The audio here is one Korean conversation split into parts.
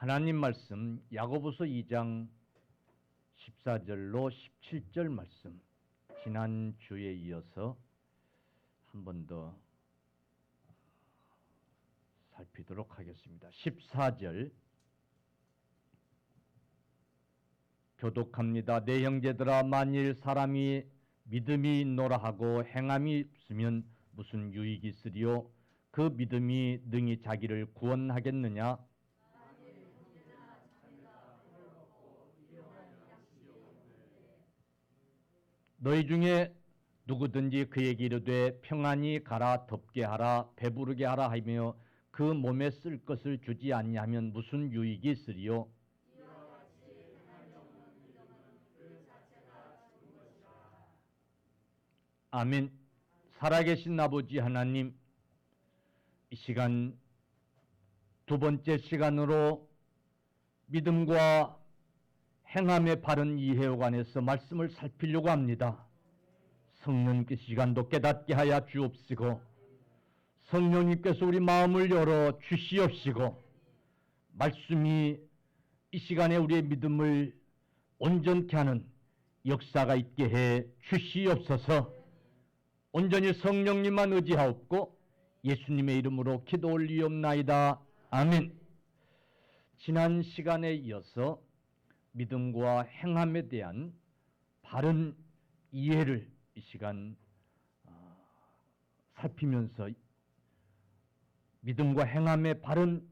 하나님 말씀 야고보서 2장 14절로 17절 말씀, 지난 주에 이어서 한 번 더 살피도록 하겠습니다. 14절, 교독합니다. 내 형제들아, 만일 사람이 믿음이 있노라 하고 행함이 없으면 무슨 유익이 있으리요? 그 믿음이 능히 자기를 구원하겠느냐? 너희 중에 누구든지 그에게 이르되 평안히 가라, 덥게 하라, 배부르게 하라 하며 그 몸에 쓸 것을 주지 아니하면 무슨 유익이 있으리요? 아멘. 살아계신 아버지 하나님, 이 시간 두 번째 시간으로 믿음과 행함의 바른 이해에 관해서 말씀을 살피려고 합니다. 성령님께서 시간도 깨닫게 하여 주옵시고, 성령님께서 우리 마음을 열어 주시옵시고, 말씀이 이 시간에 우리의 믿음을 온전케 하는 역사가 있게 해 주시옵소서. 온전히 성령님만 의지하옵고 예수님의 이름으로 기도 올리옵나이다. 아멘. 지난 시간에 이어서 믿음과 행함에 대한 바른 이해를 이 시간 살피면서 믿음과 행함의 바른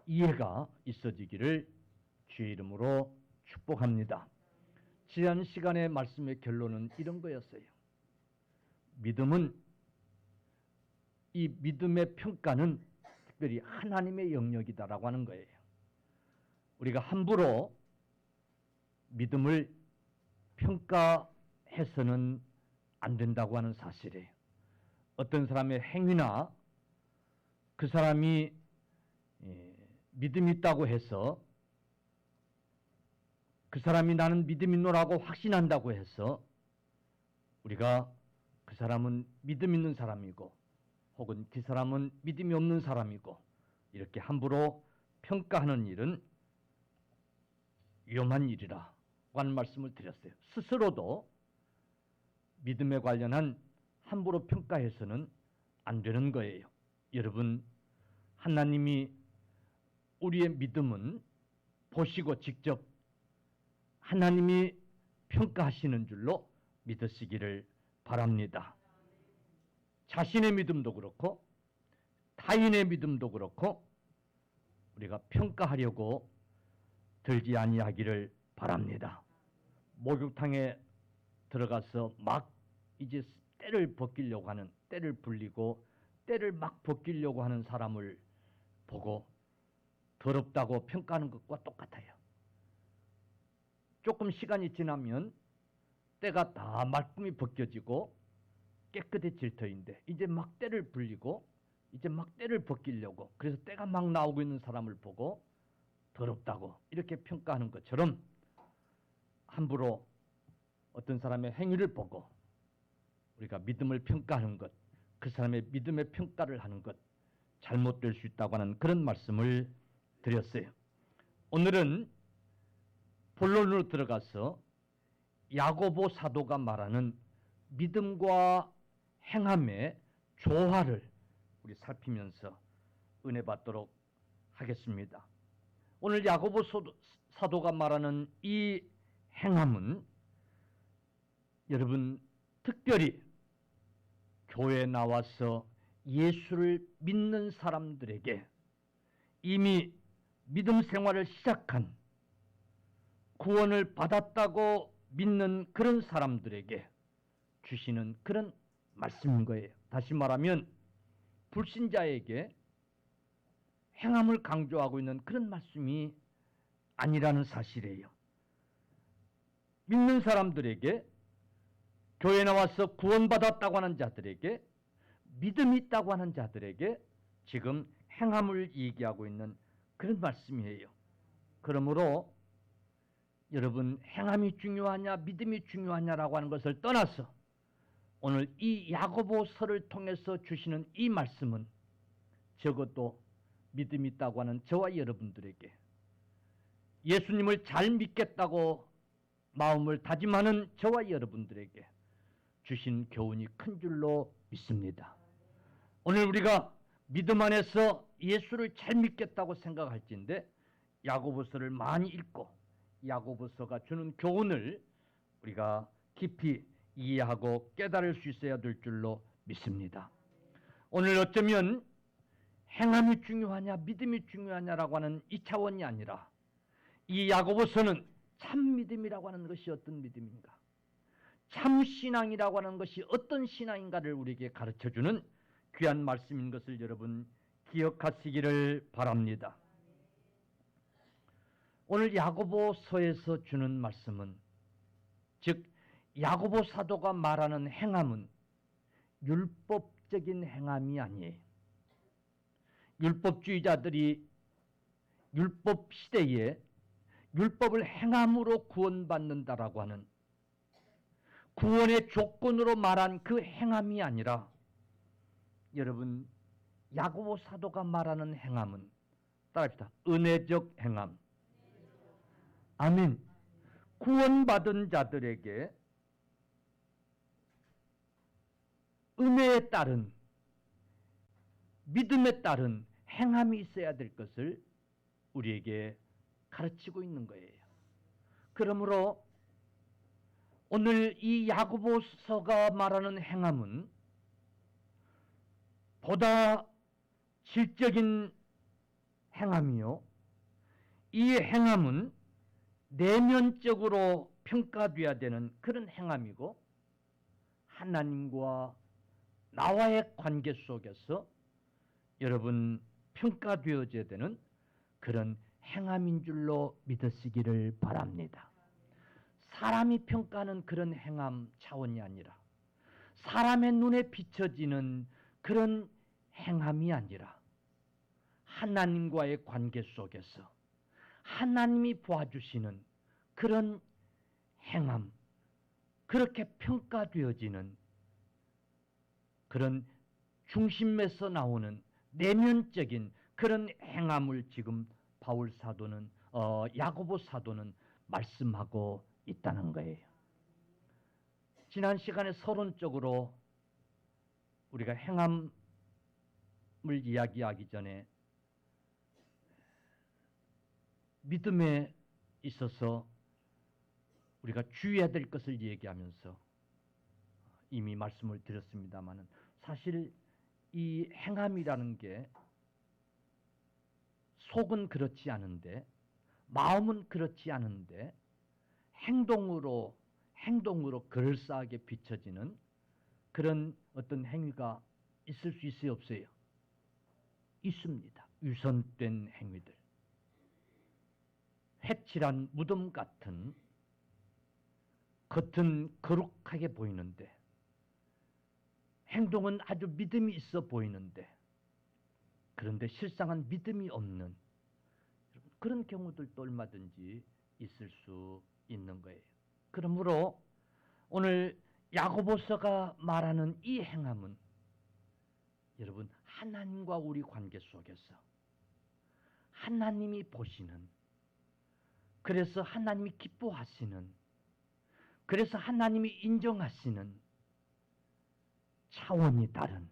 이해가 있어지기를 주의 이름으로 축복합니다. 지난 시간의 말씀의 결론은 이런 거였어요. 믿음은, 이 믿음의 평가는 특별히 하나님의 영역이다라고 하는 거예요. 우리가 함부로 믿음을 평가해서는 안 된다고 하는 사실이에요. 어떤 사람의 행위나 그 사람이 믿음이 있다고 해서, 그 사람이 나는 믿음이 있노라고 확신한다고 해서 우리가 그 사람은 믿음 있는 사람이고 혹은 그 사람은 믿음이 없는 사람이고 이렇게 함부로 평가하는 일은 위험한 일이라고 하는 말씀을 드렸어요. 스스로도 믿음에 관련한 함부로 평가해서는 안 되는 거예요. 여러분, 하나님이 우리의 믿음은 보시고 직접 하나님이 평가하시는 줄로 믿으시기를 바랍니다. 자신의 믿음도 그렇고 타인의 믿음도 그렇고 우리가 평가하려고 들지 아니하기를 바랍니다. 목욕탕에 들어가서 막 이제 때를 벗기려고 하는, 때를 불리고 때를 막 벗기려고 하는 사람을 보고 더럽다고 평가하는 것과 똑같아요. 조금 시간이 지나면 때가 다 말끔히 벗겨지고 깨끗해질 터인데 이제 막 때를 불리고 이제 막 때를 벗기려고, 그래서 때가 막 나오고 있는 사람을 보고 더럽다고 이렇게 평가하는 것처럼 함부로 어떤 사람의 행위를 보고 우리가 믿음을 평가하는 것, 그 사람의 믿음의 평가를 하는 것 잘못될 수 있다고 하는 그런 말씀을 드렸어요. 오늘은 본론으로 들어가서 야고보 사도가 말하는 믿음과 행함의 조화를 우리 살피면서 은혜 받도록 하겠습니다. 오늘 야고보 사도가 말하는 이 행함은 여러분 특별히 교회에 나와서 예수를 믿는 사람들에게, 이미 믿음 생활을 시작한 구원을 받았다고 믿는 그런 사람들에게 주시는 그런 말씀인 거예요. 다시 말하면 불신자에게 행함을 강조하고 있는 그런 말씀이 아니라는 사실이에요. 믿는 사람들에게, 교회에 나와서 구원받았다고 하는 자들에게, 믿음이 있다고 하는 자들에게 지금 행함을 얘기하고 있는 그런 말씀이에요. 그러므로 여러분, 행함이 중요하냐 믿음이 중요하냐라고 하는 것을 떠나서 오늘 이 야고보서를 통해서 주시는 이 말씀은 적어도 믿음이 있다고 하는 저와 여러분들에게 예수님을 잘 믿겠다고 마음을 다짐하는 저와 여러분들에게 주신 교훈이 큰 줄로 믿습니다. 오늘 우리가 믿음 안에서 예수를 잘 믿겠다고 생각할지인데 야고보서를 많이 읽고 야고보서가 주는 교훈을 우리가 깊이 이해하고 깨달을 수 있어야 될 줄로 믿습니다. 오늘 어쩌면 행함이 중요하냐 믿음이 중요하냐라고 하는 이 차원이 아니라 이 야고보서는 참 믿음이라고 하는 것이 어떤 믿음인가, 참 신앙이라고 하는 것이 어떤 신앙인가를 우리에게 가르쳐주는 귀한 말씀인 것을 여러분 기억하시기를 바랍니다. 오늘 야고보서에서 주는 말씀은, 즉 야고보 사도가 말하는 행함은 율법적인 행함이 아니에요. 율법주의자들이 율법 시대에 율법을 행함으로 구원받는다라고 하는 구원의 조건으로 말한 그 행함이 아니라, 여러분 야고보 사도가 말하는 행함은 따라합시다. 은혜적 행함. 아멘. 구원받은 자들에게 은혜에 따른, 믿음에 따른 행함이 있어야 될 것을 우리에게 가르치고 있는 거예요. 그러므로 오늘 이 야고보서가 말하는 행함은 보다 질적인 행함이요, 이 행함은 내면적으로 평가돼야 되는 그런 행함이고, 하나님과 나와의 관계 속에서 여러분 평가되어져야 되는 그런 행함인 줄로 믿으시기를 바랍니다. 사람이 평가하는 그런 행함 차원이 아니라, 사람의 눈에 비춰지는 그런 행함이 아니라, 하나님과의 관계 속에서 하나님이 보아주시는 그런 행함, 그렇게 평가되어지는 그런 중심에서 나오는 내면적인 그런 행함을 지금 바울 사도는 야고보 사도는 말씀하고 있다는 거예요. 지난 시간에 서론적으로 우리가 행함을 이야기하기 전에 믿음에 있어서 우리가 주의해야 될 것을 얘기하면서 이미 말씀을 드렸습니다마는, 사실 이 행함이라는 게 속은 그렇지 않은데, 마음은 그렇지 않은데 행동으로 그럴싸하게 비춰지는 그런 어떤 행위가 있을 수 있어요, 없어요? 있습니다. 유선된 행위들, 회칠한 무덤 같은, 겉은 거룩하게 보이는데 행동은 아주 믿음이 있어 보이는데, 그런데 실상은 믿음이 없는 그런 경우들도 얼마든지 있을 수 있는 거예요. 그러므로 오늘 야고보서가 말하는 이 행함은 여러분 하나님과 우리 관계 속에서 하나님이 보시는, 그래서 하나님이 기뻐하시는, 그래서 하나님이 인정하시는 차원이 다른,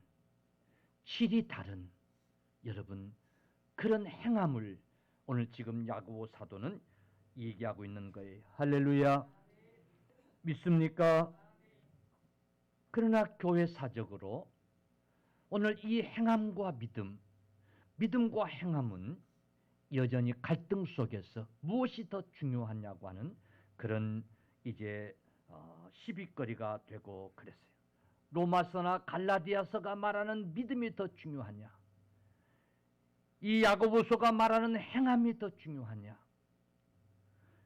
질이 다른 여러분 그런 행함을 오늘 지금 야고보 사도는 얘기하고 있는 거예요. 할렐루야. 믿습니까? 그러나 교회 사적으로 오늘 이 행함과 믿음과 행함은 여전히 갈등 속에서 무엇이 더 중요하냐고 하는 그런 이제 시비거리가 되고 그랬어요. 로마서나 갈라디아서가 말하는 믿음이 더 중요하냐, 이 야고보서가 말하는 행함이 더 중요하냐.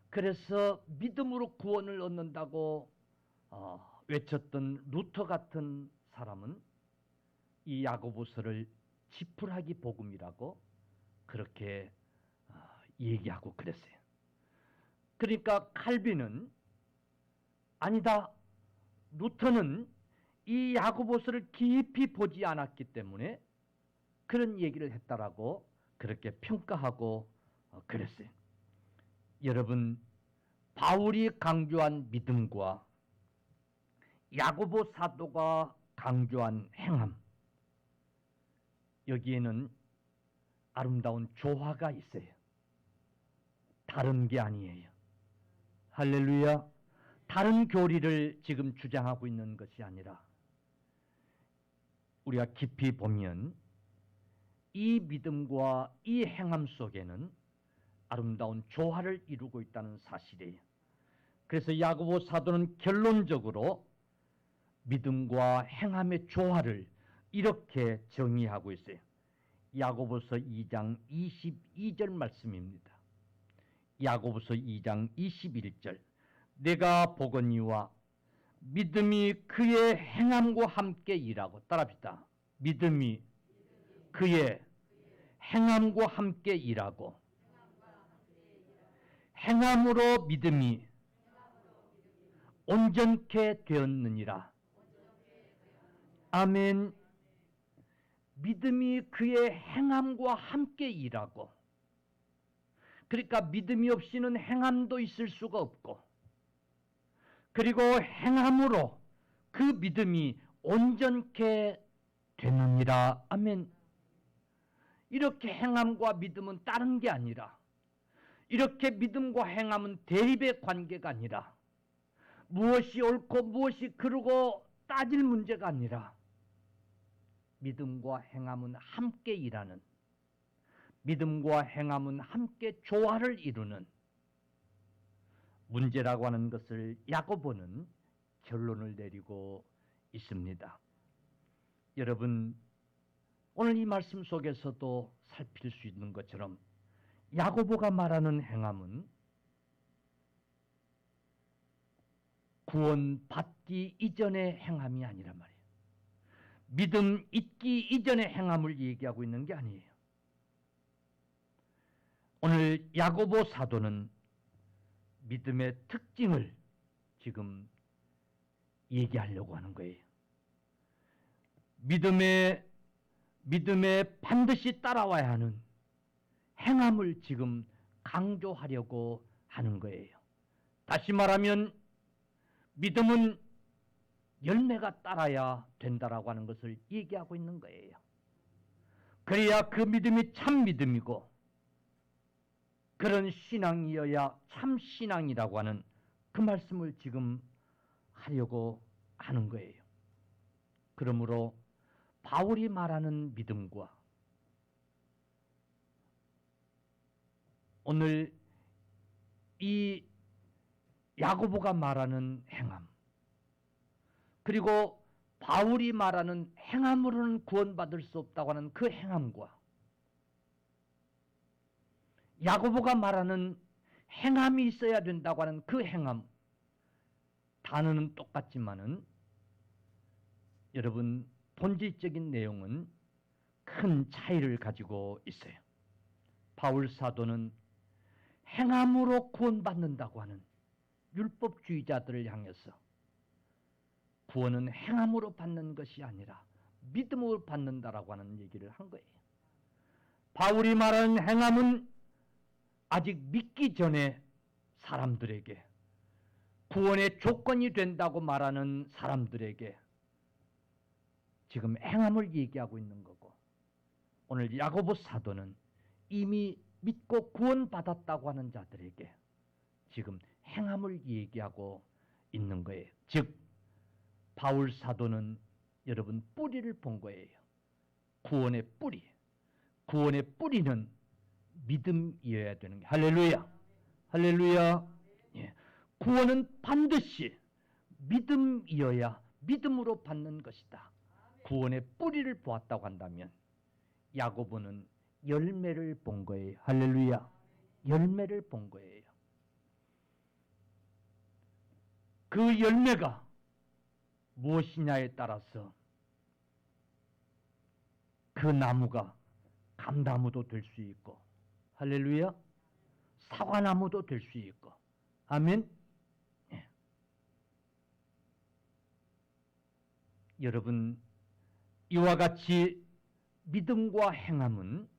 그래서 믿음으로 구원을 얻는다고 외쳤던 루터 같은 사람은 이 야고보서를 지푸라기 복음이라고 그렇게 얘기하고 그랬어요. 그러니까 칼빈은 아니다, 루터는 이 야고보서를 깊이 보지 않았기 때문에 그런 얘기를 했다라고 그렇게 평가하고 그랬어요. 여러분, 바울이 강조한 믿음과 야고보 사도가 강조한 행함, 여기에는 아름다운 조화가 있어요. 다른 게 아니에요. 할렐루야. 다른 교리를 지금 주장하고 있는 것이 아니라 우리가 깊이 보면 이 믿음과 이 행함 속에는 아름다운 조화를 이루고 있다는 사실이에요. 그래서 야고보 사도는 결론적으로 믿음과 행함의 조화를 이렇게 정의하고 있어요. 야고보서 2장 22절 말씀입니다. 야고보서 2장 21절. 내가 보거니와 믿음이 그의 행함과 함께 일하고, 따라합시다. 믿음이 그의 행함과 함께 일하고, 행함으로 믿음이 온전케 되었느니라. 아멘. 믿음이 그의 행함과 함께 일하고, 그러니까 믿음이 없이는 행함도 있을 수가 없고, 그리고 행함으로 그 믿음이 온전케 되느니라. 아멘. 이렇게 행함과 믿음은 다른 게 아니라, 이렇게 믿음과 행함은 대립의 관계가 아니라, 무엇이 옳고 무엇이 그르고 따질 문제가 아니라, 믿음과 행함은 함께 일하는, 믿음과 행함은 함께 조화를 이루는 문제라고 하는 것을 야고보는 결론을 내리고 있습니다. 여러분, 오늘 이 말씀 속에서도 살필 수 있는 것처럼 야고보가 말하는 행함은 구원받기 이전의 행함이 아니란 말이에요. 믿음 있기 이전의 행함을 얘기하고 있는 게 아니에요. 오늘 야고보 사도는 믿음의 특징을 지금 얘기하려고 하는 거예요. 믿음에 반드시 따라와야 하는 행함을 지금 강조하려고 하는 거예요. 다시 말하면 믿음은 열매가 따라야 된다라고 하는 것을 얘기하고 있는 거예요. 그래야 그 믿음이 참 믿음이고, 그런 신앙이어야 참 신앙이라고 하는 그 말씀을 지금 하려고 하는 거예요. 그러므로 바울이 말하는 믿음과 오늘 이 야고보가 말하는 행함, 그리고 바울이 말하는 행함으로는 구원받을 수 없다고 하는 그 행함과 야고보가 말하는 행함이 있어야 된다고 하는 그 행함, 단어는 똑같지만은 여러분 본질적인 내용은 큰 차이를 가지고 있어요. 바울 사도는 행함으로 구원받는다고 하는 율법주의자들을 향해서 구원은 행함으로 받는 것이 아니라 믿음으로 받는다라고 하는 얘기를 한 거예요. 바울이 말하는 행함은 아직 믿기 전에 사람들에게, 구원의 조건이 된다고 말하는 사람들에게 지금 행함을 얘기하고 있는 거고, 오늘 야고보 사도는 이미 믿고 구원받았다고 하는 자들에게 지금 행함을 얘기하고 있는 거예요. 즉 바울 사도는 여러분 뿌리를 본 거예요. 구원의 뿌리. 구원의 뿌리는 믿음이어야 되는 게. 할렐루야. 할렐루야. 예. 구원은 반드시 믿음이어야 믿음으로 받는 것이다. 구원의 뿌리를 보았다고 한다면 야고보는 열매를 본 거예요. 할렐루야. 열매를 본 거예요. 그 열매가 무엇이냐에 따라서 그 나무가 감나무도 될 수 있고, 할렐루야, 사과나무도 될 수 있고, 아멘. 예. 여러분, 이와 같이 믿음과 행함은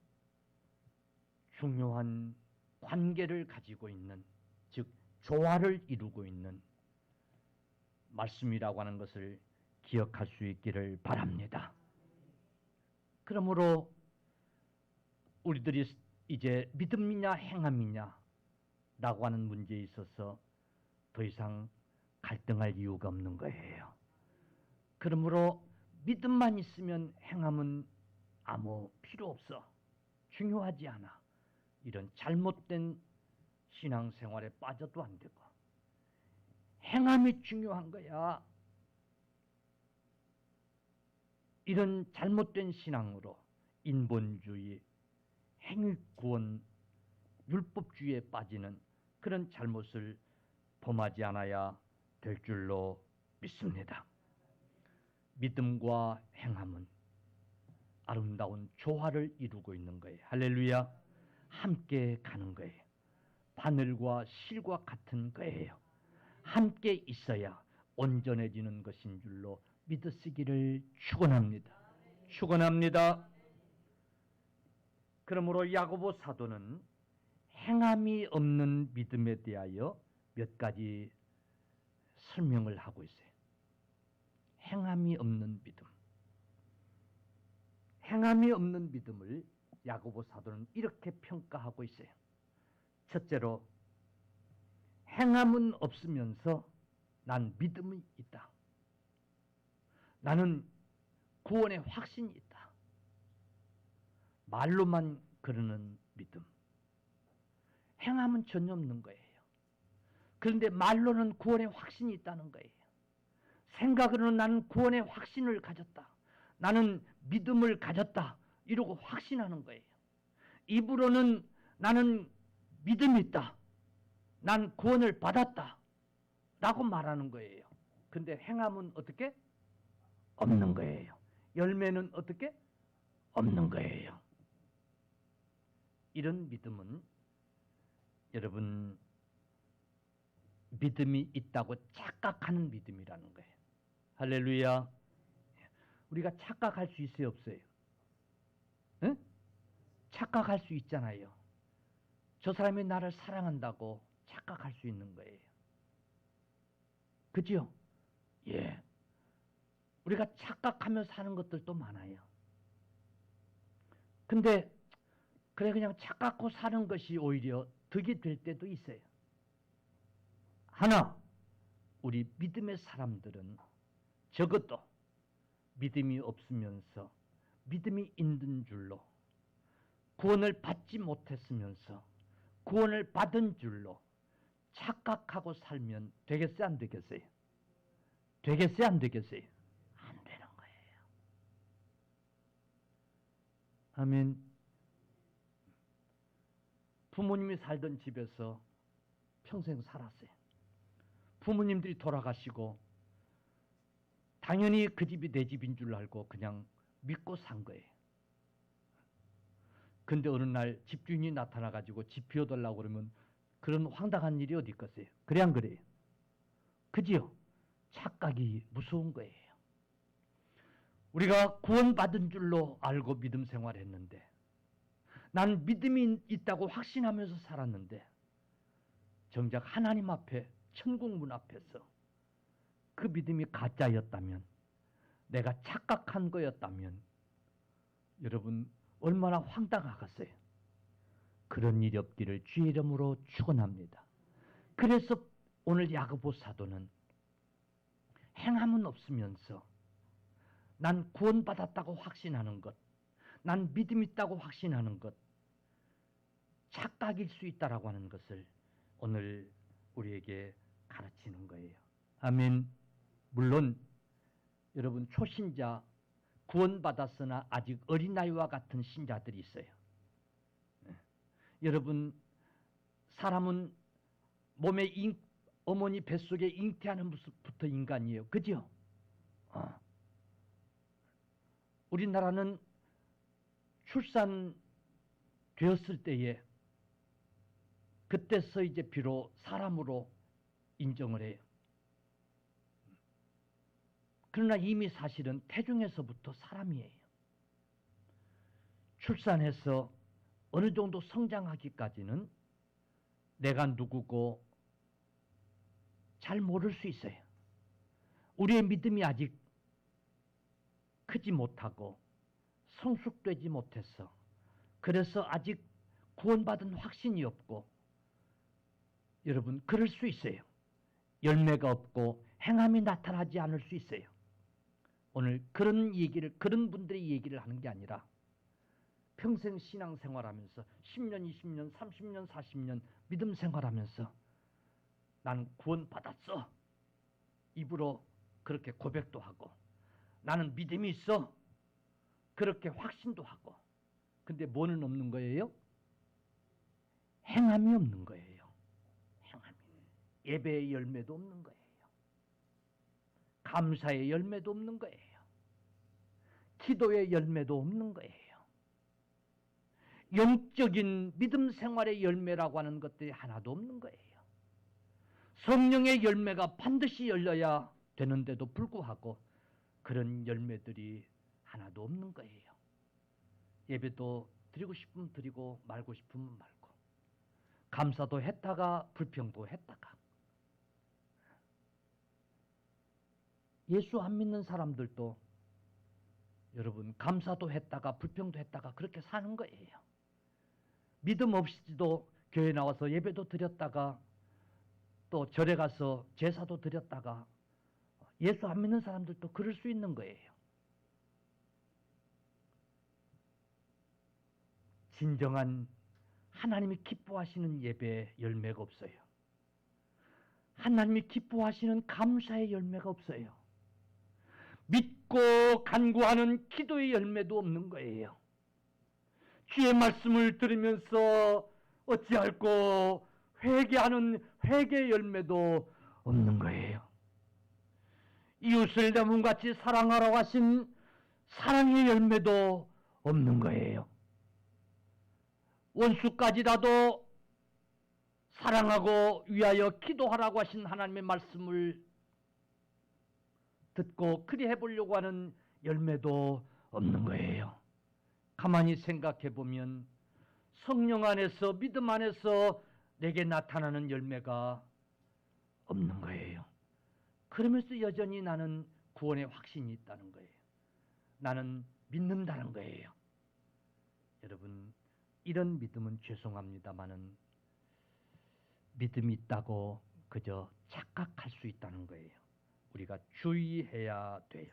중요한 관계를 가지고 있는, 즉 조화를 이루고 있는 말씀이라고 하는 것을 기억할 수 있기를 바랍니다. 그러므로 우리들이 이제 믿음이냐 행함이냐 라고 하는 문제에 있어서 더 이상 갈등할 이유가 없는 거예요. 그러므로 믿음만 있으면 행함은 아무 필요 없어, 중요하지 않아, 이런 잘못된 신앙생활에 빠져도 안 되고 행함이 중요한 거야. 이런 잘못된 신앙으로 인본주의, 행위구원, 율법주의에 빠지는 그런 잘못을 범하지 않아야 될 줄로 믿습니다. 믿음과 행함은 아름다운 조화를 이루고 있는 거예요. 할렐루야. 함께 가는 거예요. 바늘과 실과 같은 거예요. 함께 있어야 온전해지는 것인 줄로 믿으시기를 축원합니다. 축원합니다. 그러므로 야고보 사도는 행함이 없는 믿음에 대하여 몇 가지 설명을 하고 있어요. 행함이 없는 믿음. 행함이 없는 믿음을 야고보 사도는 이렇게 평가하고 있어요. 첫째로, 행함은 없으면서 난 믿음이 있다. 나는 구원의 확신이 있다. 말로만 그러는 믿음. 행함은 전혀 없는 거예요. 그런데 말로는 구원의 확신이 있다는 거예요. 생각으로는 나는 구원의 확신을 가졌다, 나는 믿음을 가졌다, 이러고 확신하는 거예요. 입으로는 나는 믿음이 있다, 난 구원을 받았다 라고 말하는 거예요. 근데 행함은 어떻게? 없는 거예요. 열매는 어떻게? 없는 거예요. 이런 믿음은 여러분 믿음이 있다고 착각하는 믿음이라는 거예요. 할렐루야. 우리가 착각할 수 있어요, 없어요? 응? 착각할 수 있잖아요. 저 사람이 나를 사랑한다고 착각할 수 있는 거예요. 그죠? 예. 우리가 착각하며 사는 것들도 많아요. 근데 그래 그냥 착각하고 사는 것이 오히려 득이 될 때도 있어요. 하나, 우리 믿음의 사람들은 적어도 믿음이 없으면서 믿음이 있는 줄로, 구원을 받지 못했으면서 구원을 받은 줄로 착각하고 살면 되겠어요, 안 되겠어요? 되겠어요, 안 되겠어요? 안 되는 거예요. 아멘. 부모님이 살던 집에서 평생 살았어요. 부모님들이 돌아가시고 당연히 그 집이 내 집인 줄 알고 그냥 믿고 산 거예요. 근데 어느 날 집주인이 나타나가지고 집 비워달라고 그러면 그런 황당한 일이 어디 있겠어요? 그래 안 그래요? 그지요? 착각이 무서운 거예요. 우리가 구원받은 줄로 알고 믿음 생활했는데, 난 믿음이 있다고 확신하면서 살았는데, 정작 하나님 앞에, 천국 문 앞에서 그 믿음이 가짜였다면, 내가 착각한 거였다면 여러분 얼마나 황당하겠어요. 그런 일이 없기를 주의 이름으로 축원합니다. 그래서 오늘 야고보 사도는 행함은 없으면서 난 구원받았다고 확신하는 것, 난 믿음 있다고 확신하는 것, 착각일 수 있다라고 하는 것을 오늘 우리에게 가르치는 거예요. 아멘. 물론 여러분 초신자, 구원받았으나 아직 어린아이와 같은 신자들이 있어요. 여러분 사람은 몸에 어머니 뱃속에 잉태하는 부터 인간이에요. 그죠? 우리나라는 출산되었을 때에 그때서 이제 비로 사람으로 인정을 해요. 그러나 이미 사실은 태중에서부터 사람이에요. 출산해서 어느 정도 성장하기까지는 내가 누구고 잘 모를 수 있어요. 우리의 믿음이 아직 크지 못하고 성숙되지 못해서, 그래서 아직 구원받은 확신이 없고, 여러분 그럴 수 있어요. 열매가 없고 행함이 나타나지 않을 수 있어요. 오늘 그런 분들의 얘기를 하는 게 아니라 평생 신앙생활하면서 10년, 20년, 30년, 40년 믿음 생활하면서 나는 구원받았어, 입으로 그렇게 고백도 하고, 나는 믿음이 있어, 그렇게 확신도 하고, 근데 뭐는 없는 거예요? 행함이 없는 거예요. 행함이. 예배의 열매도 없는 거예요. 감사의 열매도 없는 거예요. 기도의 열매도 없는 거예요. 영적인 믿음 생활의 열매라고 하는 것들이 하나도 없는 거예요. 성령의 열매가 반드시 열려야 되는데도 불구하고 그런 열매들이 하나도 없는 거예요. 예배도 드리고 싶으면 드리고 말고 싶으면 말고, 감사도 했다가 불평도 했다가. 예수 안 믿는 사람들도 여러분 감사도 했다가 불평도 했다가 그렇게 사는 거예요. 믿음 없이도 교회 나와서 예배도 드렸다가 또 절에 가서 제사도 드렸다가, 예수 안 믿는 사람들도 그럴 수 있는 거예요. 진정한 하나님이 기뻐하시는 예배의 열매가 없어요. 하나님이 기뻐하시는 감사의 열매가 없어요. 믿고 간구하는 기도의 열매도 없는 거예요. 주의 말씀을 들으면서 어찌할꼬 회개하는 회개의 열매도 없는 거예요. 이웃을 내 몸같이 사랑하라고 하신 사랑의 열매도 없는 거예요. 원수까지라도 사랑하고 위하여 기도하라고 하신 하나님의 말씀을 듣고 그리 해보려고 하는 열매도 없는 거예요. 가만히 생각해 보면 성령 안에서, 믿음 안에서 내게 나타나는 열매가 없는 거예요. 그러면서 여전히 나는 구원의 확신이 있다는 거예요. 나는 믿는다는 거예요. 여러분, 이런 믿음은 죄송합니다마는 믿음이 있다고 그저 착각할 수 있다는 거예요. 우리가 주의해야 돼요.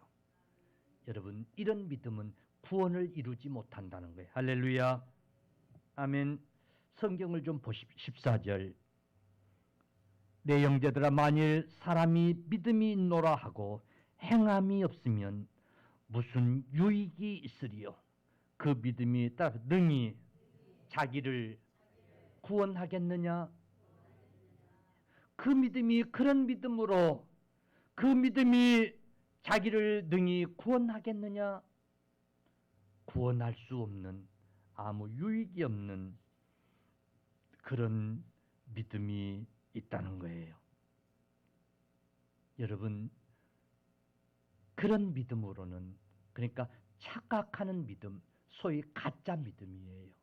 여러분, 이런 믿음은 구원을 이루지 못한다는 거예요. 할렐루야. 아멘. 성경을 좀 보십시오. 14절. 내 형제들아, 만일 사람이 믿음이 있노라 하고 행함이 없으면 무슨 유익이 있으리요? 그 믿음이 따라 능히 자기를 구원하겠느냐? 그 믿음이, 그런 믿음으로 그 믿음이 자기를 능히 구원하겠느냐? 구원할 수 없는, 아무 유익이 없는 그런 믿음이 있다는 거예요. 여러분, 그런 믿음으로는, 그러니까 착각하는 믿음, 소위 가짜 믿음이에요.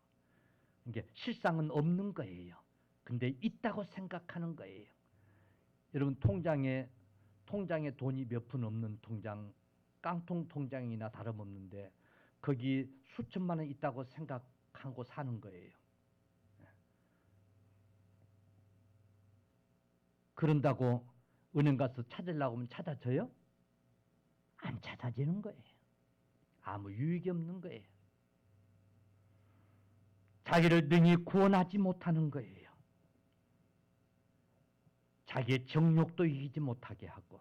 이게 실상은 없는 거예요. 근데 있다고 생각하는 거예요. 여러분, 통장에 돈이 몇 푼 없는 통장, 깡통 통장이나 다름없는데 거기 수천만 원 있다고 생각하고 사는 거예요. 그런다고 은행 가서 찾으려고 하면 찾아져요? 안 찾아지는 거예요. 아무 유익이 없는 거예요. 자기를 능히 구원하지 못하는 거예요. 자기의 정욕도 이기지 못하게 하고,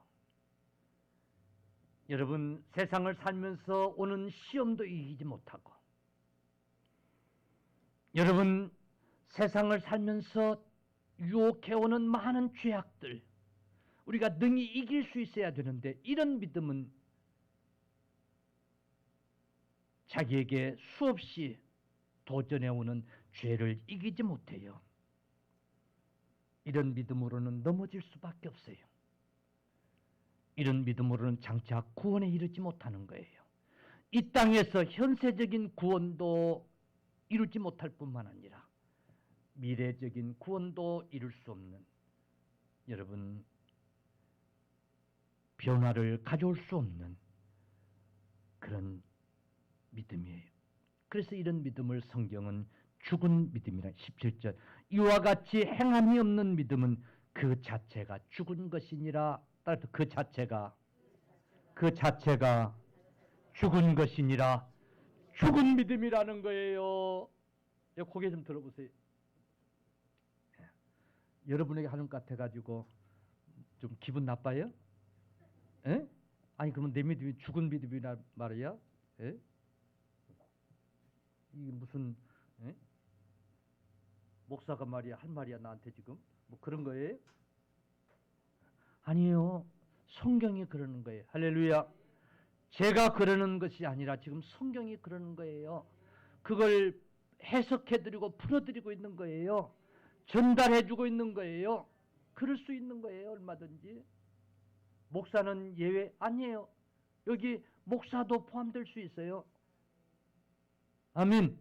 여러분, 세상을 살면서 오는 시험도 이기지 못하고, 여러분, 세상을 살면서 유혹해오는 많은 죄악들, 우리가 능히 이길 수 있어야 되는데, 이런 믿음은 자기에게 수없이 도전해오는 죄를 이기지 못해요. 이런 믿음으로는 넘어질 수밖에 없어요. 이런 믿음으로는 장차 구원에 이르지 못하는 거예요. 이 땅에서 현세적인 구원도 이루지 못할 뿐만 아니라 미래적인 구원도 이룰 수 없는, 여러분, 변화를 가져올 수 없는 그런 믿음이에요. 그래서 이런 믿음을 성경은 죽은 믿음이라 17절, 이와 같이 행함이 없는 믿음은 그 자체가 죽은 것이니라. 따라서 그 자체가 죽은 것이니라. 죽은 믿음이라는 거예요. 고개 좀 들어보세요. 여러분에게 하는 것 같아가지고 좀 기분 나빠요? 에? 아니 그러면 내 믿음이 죽은 믿음이란 말이야? 에? 이게 무슨 에? 목사가 말이야 할 말이야 나한테 지금 뭐 그런 거예요? 아니에요. 성경이 그러는 거예요. 할렐루야. 제가 그러는 것이 아니라 지금 성경이 그러는 거예요. 그걸 해석해드리고 풀어드리고 있는 거예요. 전달해주고 있는 거예요. 그럴 수 있는 거예요. 얼마든지. 목사는 예외 아니에요. 여기 목사도 포함될 수 있어요. 아멘.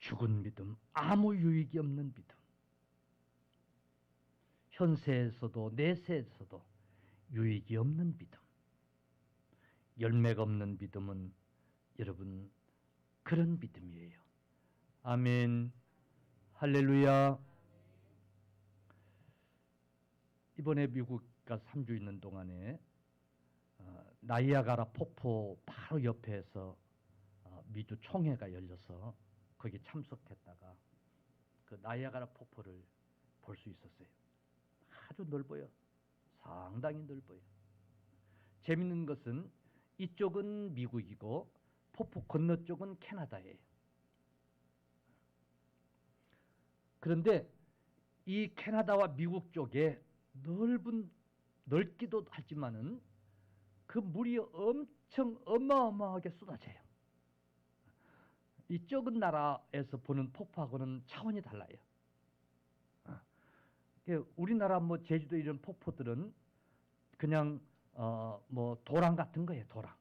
죽은 믿음, 아무 유익이 없는 믿음. 현세에서도 내세에서도 유익이 없는 믿음. 열매가 없는 믿음은 여러분 그런 믿음이에요. 아멘. 할렐루야. 이번에 미국 가서 3주 있는 동안에 나이아가라 폭포 바로 옆에서 미주 총회가 열려서 거기 참석했다가 그 나이아가라 폭포를 볼 수 있었어요. 아주 넓어요. 상당히 넓어요. 재밌는 것은 이쪽은 미국이고 폭포 건너쪽은 캐나다예요. 그런데 이 캐나다와 미국 쪽에 넓기도 하지만은 그 물이 엄청 어마어마하게 쏟아져요. 이쪽은 나라에서 보는 폭포하고는 차원이 달라요. 우리나라 뭐 제주도 이런 폭포들은 그냥 뭐 도랑 같은 거예요. 도랑.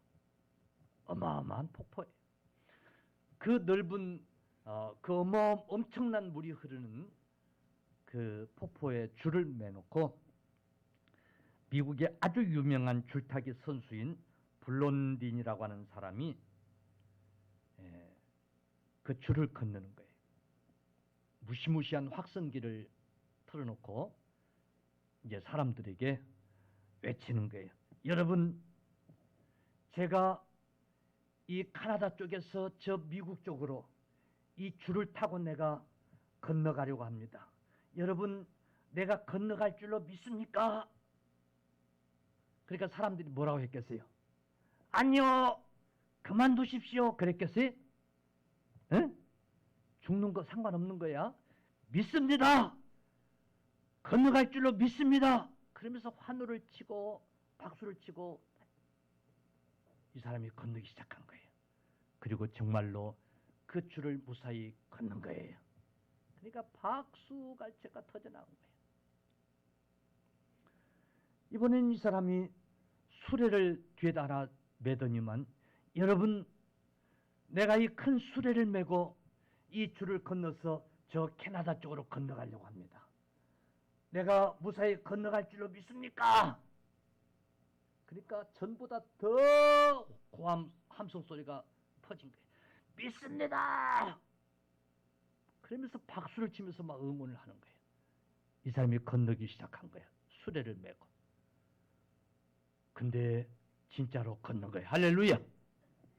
어마어마한 폭포예요. 그 넓은 그 엄청난 물이 흐르는 그 폭포에 줄을 매놓고 미국의 아주 유명한 줄타기 선수인 블론딘이라고 하는 사람이 그 줄을 건너는 거예요. 무시무시한 확성기를 틀어놓고 이제 사람들에게 외치는 거예요. 여러분, 제가 이 카나다 쪽에서 저 미국 쪽으로 이 줄을 타고 내가 건너가려고 합니다. 여러분, 내가 건너갈 줄로 믿습니까? 그러니까 사람들이 뭐라고 했겠어요? 아니요, 그만두십시오. 그랬겠어요? 에? 죽는 거 상관없는 거야. 믿습니다. 건너갈 줄로 믿습니다. 그러면서 환호를 치고 박수를 치고 이 사람이 건너기 시작한 거예요. 그리고 정말로 그 줄을 무사히 걷는 거예요. 그러니까 박수갈채가 터져나온 거예요. 이번엔 이 사람이 수레를 뒤에다 하나 매더니만, 여러분, 내가 이 큰 수레를 메고 이 줄을 건너서 저 캐나다 쪽으로 건너가려고 합니다. 내가 무사히 건너갈 줄로 믿습니까? 그러니까 전보다 더 고함 함성 소리가 터진 거예요. 믿습니다. 그러면서 박수를 치면서 막 응원을 하는 거예요. 이 사람이 건너기 시작한 거예요. 수레를 메고. 근데 진짜로 건넌 거예요. 할렐루야.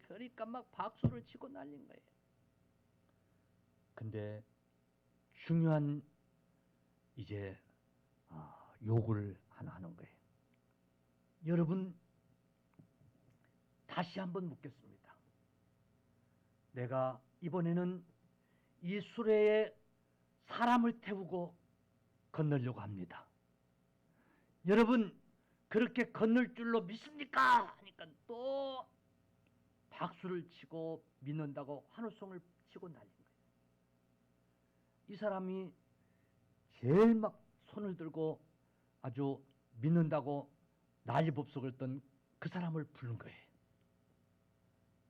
그러니까 막 박수를 치고 난린 거예요. 근데 중요한 이제 욕을 하나 하는 거예요. 여러분, 다시 한번 묻겠습니다. 내가 이번에는 이 수레에 사람을 태우고 건너려고 합니다. 여러분, 그렇게 건널 줄로 믿습니까? 하니까 또 박수를 치고 믿는다고 환호성을 치고 날린 거예요. 이 사람이 제일 막 손을 들고 아주 믿는다고 난리법석을 했던 그 사람을 부른 거예요.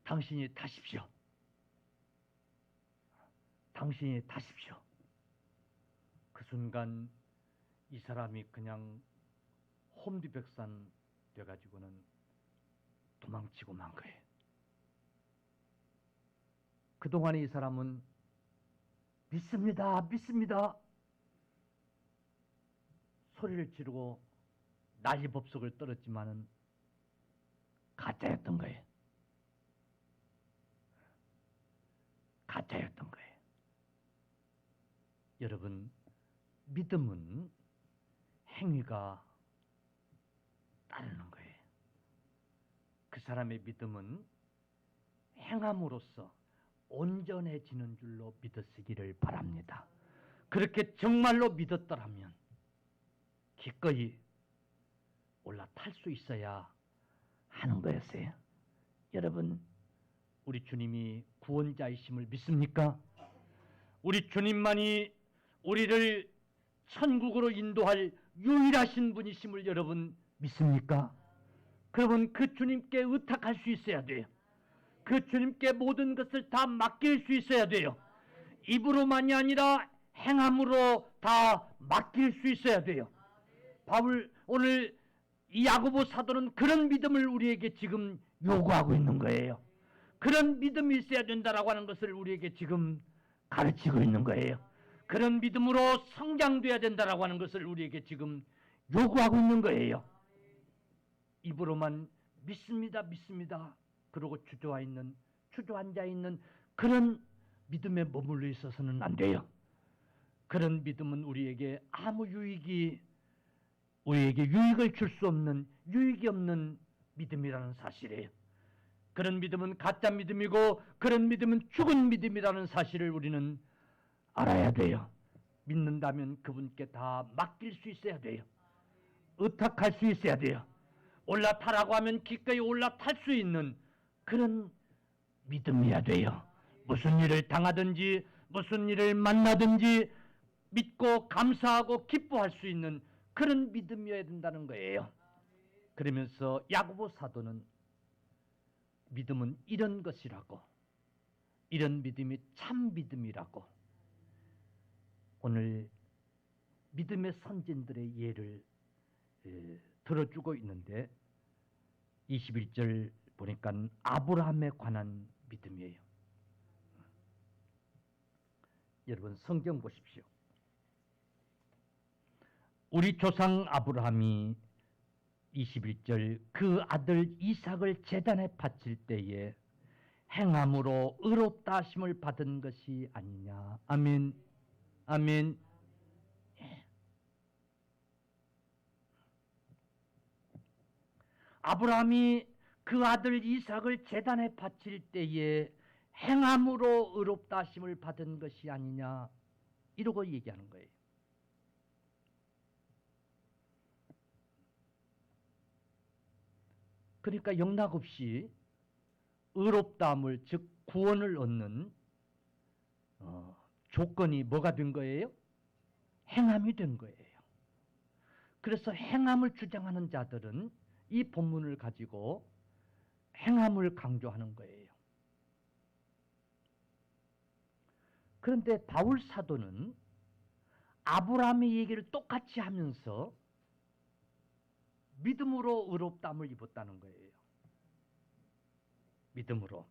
당신이 타십시오. 당신이 타십시오. 그 순간 이 사람이 그냥 혼비백산 돼가지고는 도망치고 만 거예요. 그동안에 이 사람은 믿습니다, 믿습니다 소리를 지르고 난리법석을 떨었지만은 가짜였던 거예요. 가짜였던 거예요. 여러분, 믿음은 행위가 따르는 거예요. 그 사람의 믿음은 행함으로써 온전해지는 줄로 믿으시기를 바랍니다. 그렇게 정말로 믿었더라면 기꺼이 올라탈 수 있어야 하는 거였어요. 여러분, 우리 주님이 구원자이심을 믿습니까? 우리 주님만이 우리를 천국으로 인도할 유일하신 분이심을 여러분 믿습니까? 그러면 그 주님께 의탁할 수 있어야 돼요. 그 주님께 모든 것을 다 맡길 수 있어야 돼요. 입으로만이 아니라 행함으로 다 맡길 수 있어야 돼요. 바울, 오늘 이 야고보 사도는 그런 믿음을 우리에게 지금 요구하고 있는 거예요. 그런 믿음이 있어야 된다라고 하는 것을 우리에게 지금 가르치고 있는 거예요. 그런 믿음으로 성장돼야 된다라고 하는 것을 우리에게 지금 요구하고 있는 거예요. 입으로만 믿습니다, 믿습니다 그러고 주저앉아 있는 그런 믿음에 머물러 있어서는 안 돼요. 그런 믿음은 우리에게 아무 우리에게 유익을 줄 수 없는, 유익이 없는 믿음이라는 사실이에요. 그런 믿음은 가짜 믿음이고 그런 믿음은 죽은 믿음이라는 사실을 우리는 알아야 돼요. 믿는다면 그분께 다 맡길 수 있어야 돼요. 의탁할 수 있어야 돼요. 올라타라고 하면 기꺼이 올라탈 수 있는 그런 믿음이어야 돼요. 무슨 일을 당하든지 무슨 일을 만나든지 믿고 감사하고 기뻐할 수 있는 그런 믿음이어야 된다는 거예요. 그러면서 야고보 사도는 믿음은 이런 것이라고, 이런 믿음이 참 믿음이라고 오늘 믿음의 선진들의 예를 들어주고 있는데 21절 보니까 아브라함에 관한 믿음이에요. 여러분 성경 보십시오. 우리 조상 아브라함이 21절 그 아들 이삭을 제단에 바칠 때에 행함으로 의롭다 하심을 받은 것이 아니냐. 아멘. 아멘. 아브라함이 그 아들 이삭을 제단에 바칠 때에 행함으로 의롭다 하심을 받은 것이 아니냐 이러고 얘기하는 거예요. 그러니까 영락없이 의롭다함을 즉 구원을 얻는 조건이 뭐가 된 거예요? 행함이 된 거예요. 그래서 행함을 주장하는 자들은 이 본문을 가지고 행함을 강조하는 거예요. 그런데 바울 사도는 아브라함의 얘기를 똑같이 하면서 믿음으로 의롭다함을 입었다는 거예요. 믿음으로.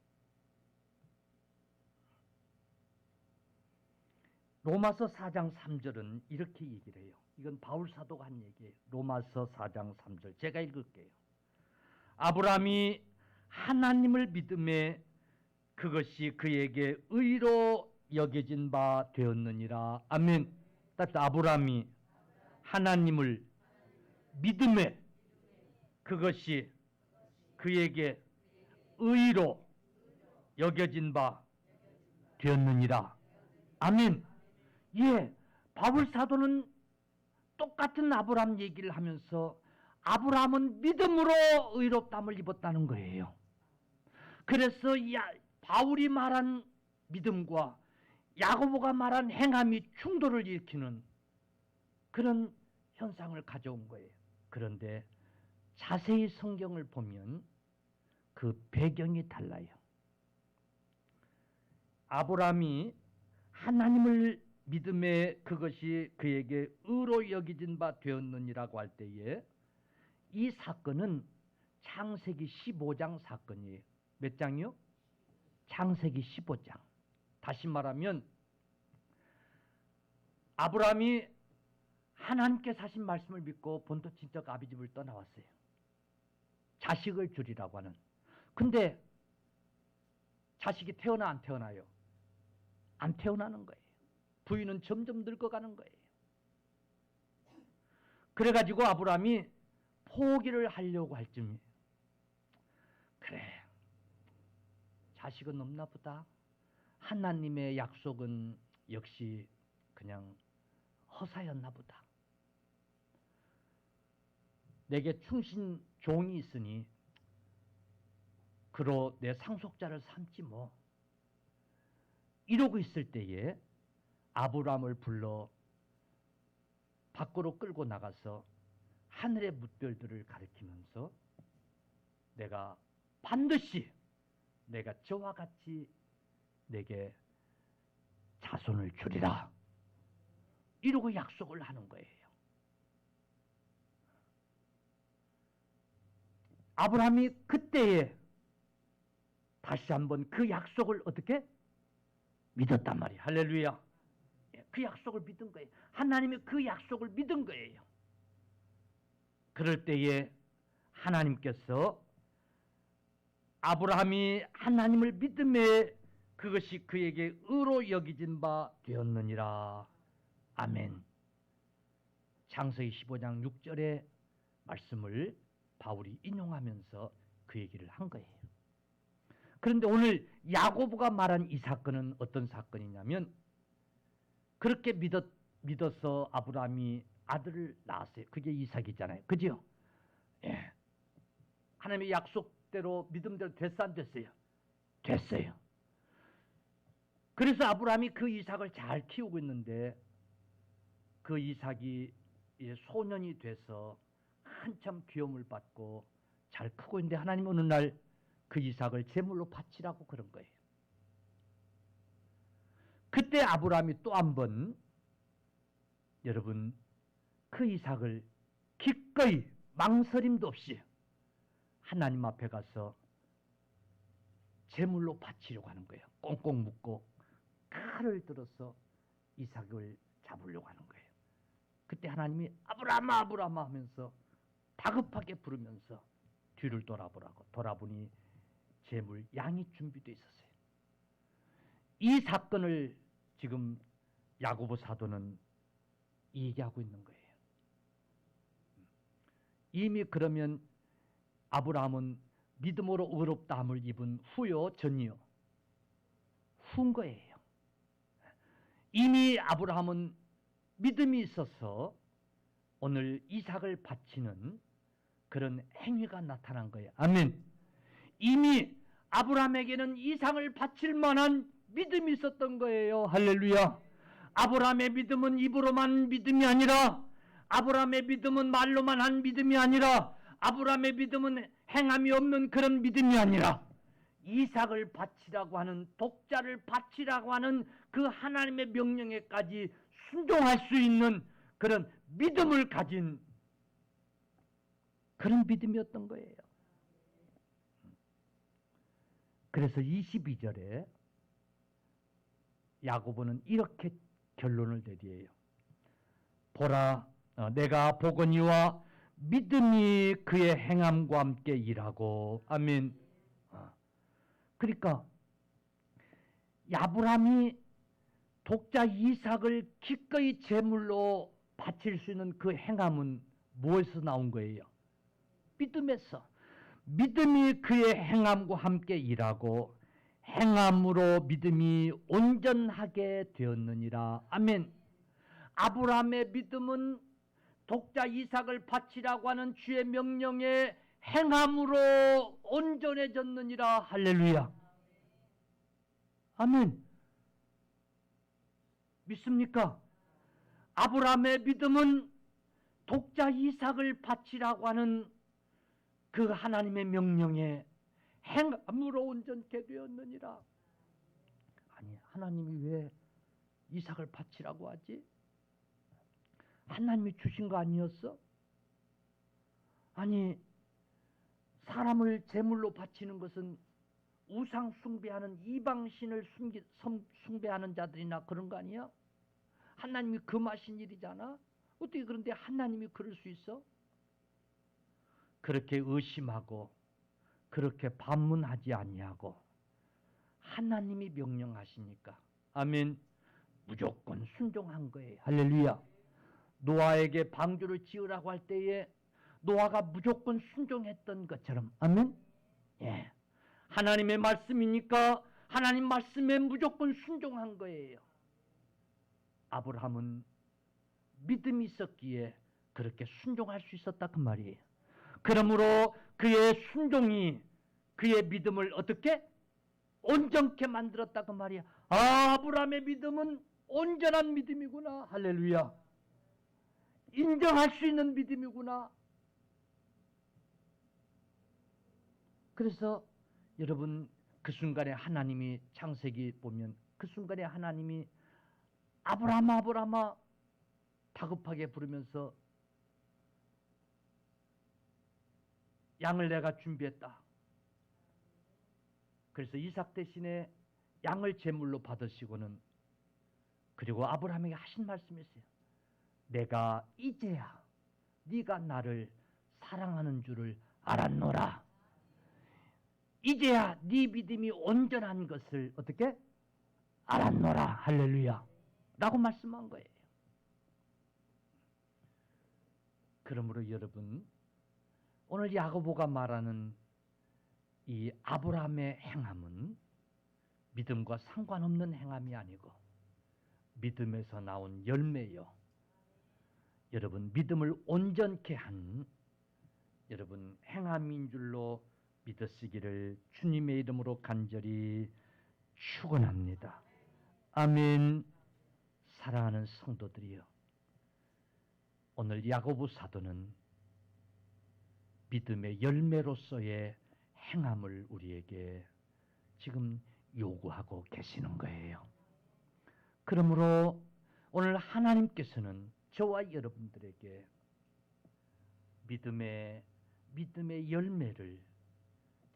로마서 4장 3절은 이렇게 얘기를 해요. 이건 바울 사도가 한 얘기예요. 로마서 4장 3절 제가 읽을게요. 아브라함이 하나님을 믿음에 그것이 그에게 의로 여겨진 바 되었느니라. 아멘. 따라서 아브라함이 하나님을 믿음에 그것이 그에게 의로 여겨진 바 되었느니라. 아멘. 예, 바울 사도는 똑같은 아브라함 얘기를 하면서 아브라함은 믿음으로 의롭다함을 입었다는 거예요. 그래서 바울이 말한 믿음과 야고보가 말한 행함이 충돌을 일으키는 그런 현상을 가져온 거예요. 그런데 자세히 성경을 보면 그 배경이 달라요. 아브라함이 하나님을 믿음에 그것이 그에게 의로 여겨진 바 되었느니라고 할 때에 이 사건은 창세기 15장 사건이에요. 몇 장이요? 창세기 15장. 다시 말하면 아브라함이 하나님께서 하신 말씀을 믿고 본토 친척 아비집을 떠나왔어요. 자식을 주리라고 하는. 근데 자식이 태어나 안 태어나요? 안 태어나는 거예요. 부인은 점점 늙어가는 거예요. 그래가지고 아브라함이 포기를 하려고 할 쯤이에요. 그래, 자식은 없나 보다. 하나님의 약속은 역시 그냥 허사였나 보다. 내게 충신 종이 있으니 그로 내 상속자를 삼지 뭐. 이러고 있을 때에 아브라함을 불러 밖으로 끌고 나가서 하늘의 뭇별들을 가리키면서 내가 반드시 내가 저와 같이 내게 자손을 주리라. 이러고 약속을 하는 거예요. 아브라함이 그때에 다시 한번 그 약속을 어떻게? 믿었단 말이에요. 할렐루야. 그 약속을 믿은 거예요. 하나님이 그 약속을 믿은 거예요. 그럴 때에 하나님께서 아브라함이 하나님을 믿음에 그것이 그에게 의로 여겨진 바 되었느니라. 아멘. 창세기 15장 6절의 말씀을 바울이 인용하면서 그 얘기를 한 거예요. 그런데 오늘 야고보가 말한 이 사건은 어떤 사건이냐면 그렇게 믿어서 아브라함이 아들을 낳았어요. 그게 이삭이잖아요. 그죠? 예. 하나님의 약속대로 믿음대로 됐어 안 됐어요? 됐어요. 그래서 아브라함이 그 이삭을 잘 키우고 있는데 그 이삭이 소년이 돼서 한참 귀염을 받고 잘 크고 있는데 하나님 어느 날 그 이삭을 제물로 바치라고 그런 거예요. 그때 아브라함이 또 한 번 여러분 그 이삭을 기꺼이 망설임도 없이 하나님 앞에 가서 제물로 바치려고 하는 거예요. 꽁꽁 묶고 칼을 들어서 이삭을 잡으려고 하는 거예요. 그때 하나님이 아브라함아 아브라함아 하면서 다급하게 부르면서 뒤를 돌아보라고. 돌아보니 제물 양이 준비되어 있었어요. 이 사건을 지금 야고보 사도는 얘기하고 있는 거예요. 이미 그러면 아브라함은 믿음으로 의롭다함을 입은 후요 전이요? 후인 거예요. 이미 아브라함은 믿음이 있어서 오늘 이삭을 바치는 그런 행위가 나타난 거예요. 아멘. 이미 아브라함에게는 이삭을 바칠 만한 믿음이 있었던 거예요. 할렐루야. 아브라함의 믿음은 입으로만 믿음이 아니라 아브라함의 믿음은 말로만 한 믿음이 아니라 아브라함의 믿음은 행함이 없는 그런 믿음이 아니라 이삭을 바치라고 하는 독자를 바치라고 하는 그 하나님의 명령에까지 순종할 수 있는 그런 믿음을 가진 그런 믿음이었던 거예요. 그래서 22절에 야고보는 이렇게 결론을 내리에요. 보라, 내가 보거니와 믿음이 그의 행함과 함께 일하고. 아멘. 그러니까 아브라함이 독자 이삭을 기꺼이 제물로 바칠 수 있는 그 행함은 무엇에서 나온 거예요? 믿음에서. 믿음이 그의 행함과 함께 일하고 행함으로 믿음이 온전하게 되었느니라. 아멘. 아브라함의 믿음은 독자 이삭을 바치라고 하는 주의 명령에 행함으로 온전해졌느니라. 할렐루야. 아멘. 믿습니까? 아브라함의 믿음은 독자 이삭을 바치라고 하는 그 하나님의 명령에 행함으로 온전케 되었느니라. 아니, 하나님이 왜 이삭을 바치라고 하지? 하나님이 주신 거 아니었어? 아니, 사람을 제물로 바치는 것은 우상 숭배하는 이방신을 숭배하는 자들이나 그런 거 아니야? 하나님이 금하신 일이잖아. 어떻게 그런데 하나님이 그럴 수 있어? 그렇게 의심하고 그렇게 반문하지 아니하고 하나님이 명령하시니까 아멘, 무조건 순종한 거예요. 할렐루야. 노아에게 방주를 지으라고 할 때에 노아가 무조건 순종했던 것처럼 아멘. 예. 하나님의 말씀이니까 하나님 말씀에 무조건 순종한 거예요. 아브라함은 믿음이 있었기에 그렇게 순종할 수 있었다 그 말이에요. 그러므로 그의 순종이 그의 믿음을 어떻게 온전케 만들었다 그 말이야. 아브라함의 믿음은 온전한 믿음이구나. 할렐루야. 인정할 수 있는 믿음이구나. 그래서 여러분 그 순간에 하나님이 창세기 보면 그 순간에 하나님이 아브라함아 아브라함아 다급하게 부르면서 양을 내가 준비했다. 그래서 이삭 대신에 양을 제물로 받으시고는 그리고 아브라함에게 하신 말씀이 있어요. 내가 이제야 네가 나를 사랑하는 줄을 알았노라. 이제야 네 믿음이 온전한 것을 어떻게 알았노라. 할렐루야 라고 말씀한 거예요. 그러므로 여러분 오늘 야고보가 말하는 이 아브라함의 행함은 믿음과 상관없는 행함이 아니고 믿음에서 나온 열매요. 여러분 믿음을 온전케 한 여러분 행함인 줄로 믿으시기를 주님의 이름으로 간절히 축원합니다. 아멘. 사랑하는 성도들이여, 오늘 야고보 사도는 믿음의 열매로서의 행함을 우리에게 지금 요구하고 계시는 거예요. 그러므로 오늘 하나님께서는 저와 여러분들에게 믿음의 열매를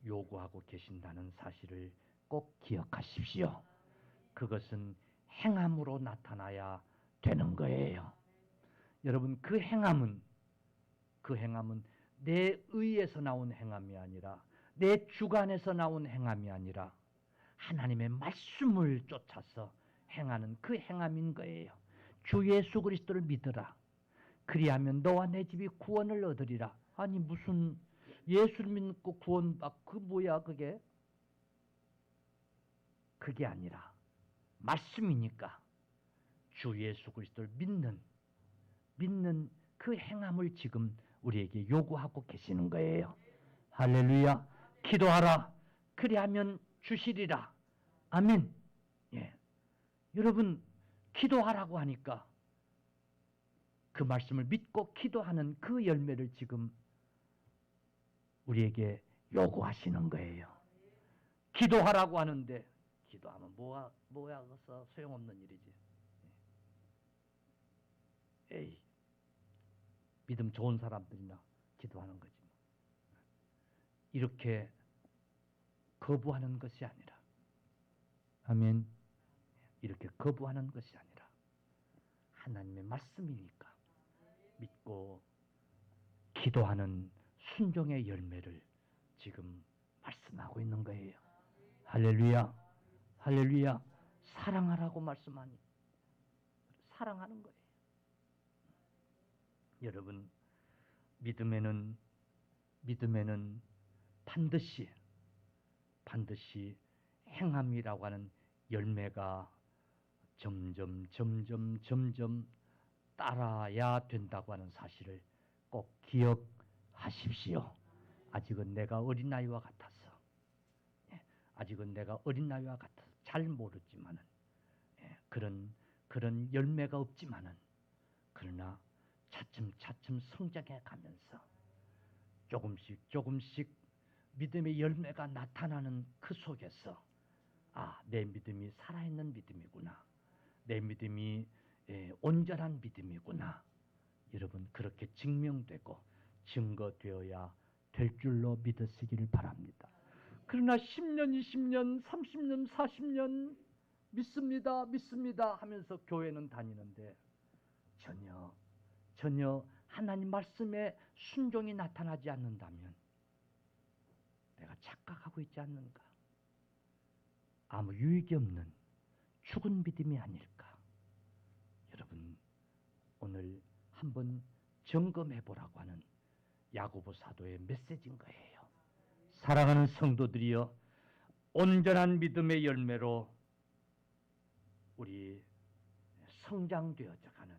요구하고 계신다는 사실을 꼭 기억하십시오. 그것은 행함으로 나타나야 되는 거예요. 여러분 그 행함은 내 의에서 나온 행함이 아니라 내 주관에서 나온 행함이 아니라 하나님의 말씀을 쫓아서 행하는 그 행함인 거예요. 주 예수 그리스도를 믿으라. 그리하면 너와 내 집이 구원을 얻으리라. 아니 무슨 예수를 믿고 구원받고 그 뭐야 그게? 그게 아니라 말씀이니까 주 예수 그리스도를 믿는 그 행함을 지금 우리에게 요구하고 계시는 거예요. 할렐루야. 기도하라. 그리하면 주시리라. 아멘. 예. 여러분 기도하라고 하니까 그 말씀을 믿고 기도하는 그 열매를 지금 우리에게 요구하시는 거예요. 기도하라고 하는데 기도하면 뭐야 그래서 소용없는 일이지. 에이, 믿음 좋은 사람들이나 기도하는 거지. 이렇게 거부하는 것이 아니라, 아멘. 이렇게 거부하는 것이 아니라 하나님의 말씀이니까 믿고 기도하는 순종의 열매를 지금 말씀하고 있는 거예요. 할렐루야. 할렐루야. 사랑하라고 말씀하니 사랑하는 거예요. 여러분 믿음에는 반드시 행함이라고 하는 열매가 점점 따라야 된다고 하는 사실을 꼭 기억하십시오. 아직은 내가 어린아이와 같아서 잘 모르지만은 그런 열매가 없지만은 그러나 차츰 성장해 가면서 조금씩 믿음의 열매가 나타나는 그 속에서 아, 내 믿음이 살아있는 믿음이구나. 내 믿음이 온전한 믿음이구나. 여러분 그렇게 증명되고 증거되어야 될 줄로 믿으시길 바랍니다. 그러나 10년, 20년, 30년, 40년 믿습니다, 믿습니다 하면서 교회는 다니는데 전혀 하나님 말씀에 순종이 나타나지 않는다면 내가 착각하고 있지 않는가? 아무 유익이 없는 죽은 믿음이 아닐까? 여러분 오늘 한번 점검해 보라고 하는 야고보 사도의 메시지인 거예요. 사랑하는 성도들이여, 온전한 믿음의 열매로 우리 성장되어져 가는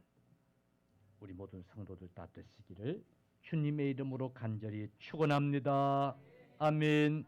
우리 모든 성도들 다 되시기를 주님의 이름으로 간절히 축원합니다. 아멘.